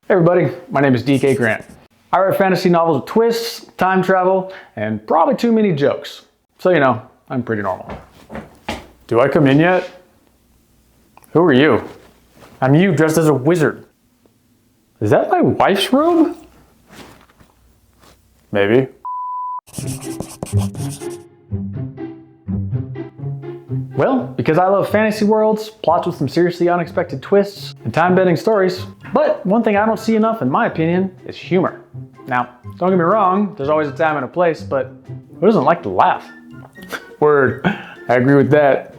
Hey everybody, my name is DK Grant. I write fantasy novels with twists, time travel, and probably too many jokes. So you know, I'm pretty normal. Do I come in yet? Who are you? I'm you dressed as a wizard. Is that my wife's robe? Maybe. Well, because I love fantasy worlds, plots with some seriously unexpected twists, and time-bending stories. But one thing I don't see enough, in my opinion, is humor. Now, don't get me wrong, there's always a time and a place, but who doesn't like to laugh? Word, I agree with that.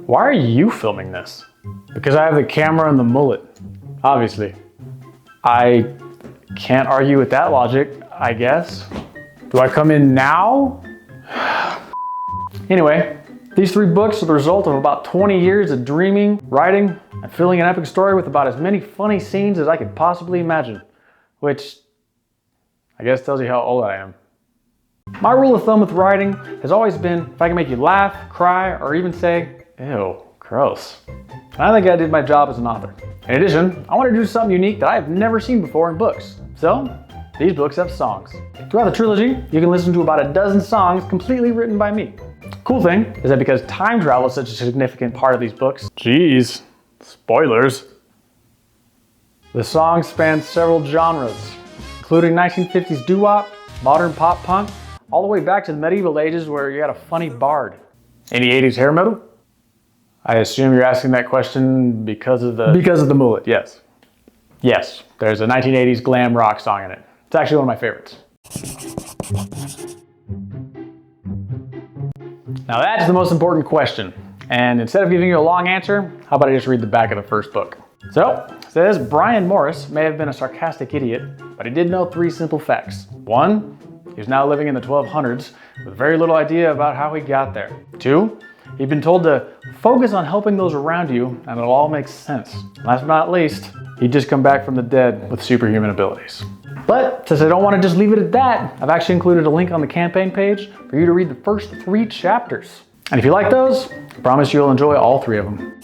Why are you filming this? Because I have the camera and the mullet, obviously. I can't argue with that logic, I guess. Do I come in now? Anyway, these 3 books are the result of about 20 years of dreaming, writing, and filling an epic story with about as many funny scenes as I could possibly imagine. Which, I guess tells you how old I am. My rule of thumb with writing has always been if I can make you laugh, cry, or even say, ew, gross. And I think I did my job as an author. In addition, I want to do something unique that I have never seen before in books. So, these books have songs. Throughout the trilogy, you can listen to about a dozen songs completely written by me. Cool thing is that because time travel is such a significant part of these books, geez, spoilers, the songs span several genres, including 1950s doo-wop, modern pop punk, all the way back to the medieval ages where you had a funny bard. Any 80s hair metal? I assume you're asking that question because of the mullet, yes. Yes, there's a 1980s glam rock song in it. It's actually one of my favorites. Now that's the most important question. And instead of giving you a long answer, how about I just read the back of the first book? So, it says Brian Morris may have been a sarcastic idiot, but he did know 3 simple facts. 1, he was now living in the 1200s with very little idea about how he got there. 2, he'd been told to focus on helping those around you and it'll all make sense. Last but not least, he'd just come back from the dead with superhuman abilities. But since I don't want to just leave it at that, I've actually included a link on the campaign page for you to read the first 3 chapters. And if you like those, I promise you'll enjoy all 3 of them.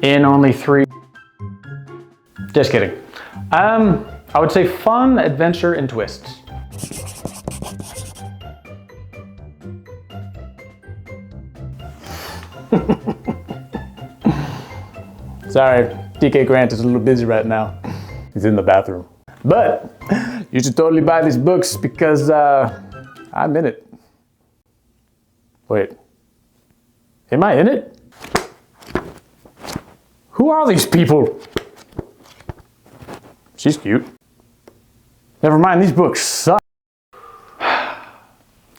In only 3. Just kidding. I would say fun, adventure, and twists. Sorry, DK Grant is a little busy right now. He's in the bathroom. But you should totally buy these books because I'm in it. Wait, am I in it? Who are these people? She's cute. Never mind, these books suck.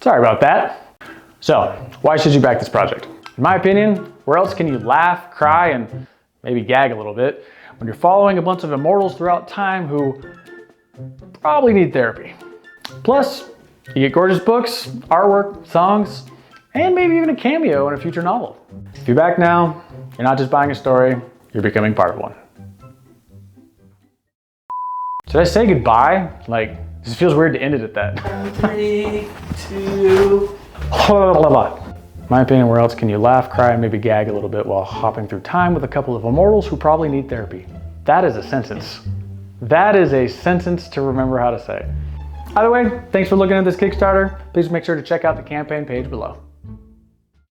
Sorry about that. So, why should you back this project? In my opinion, where else can you laugh, cry, and maybe gag a little bit when you're following a bunch of immortals throughout time who probably need therapy. Plus, you get gorgeous books, artwork, songs, and maybe even a cameo in a future novel. If you're back now, you're not just buying a story, you're becoming part of one. Should I say goodbye? Like, this feels weird to end it at that. 3, 2... In my opinion, where else can you laugh, cry, and maybe gag a little bit while hopping through time with a couple of immortals who probably need therapy? That is a sentence. That is a sentence to remember how to say. Either way, thanks for looking at this Kickstarter. Please make sure to check out the campaign page below.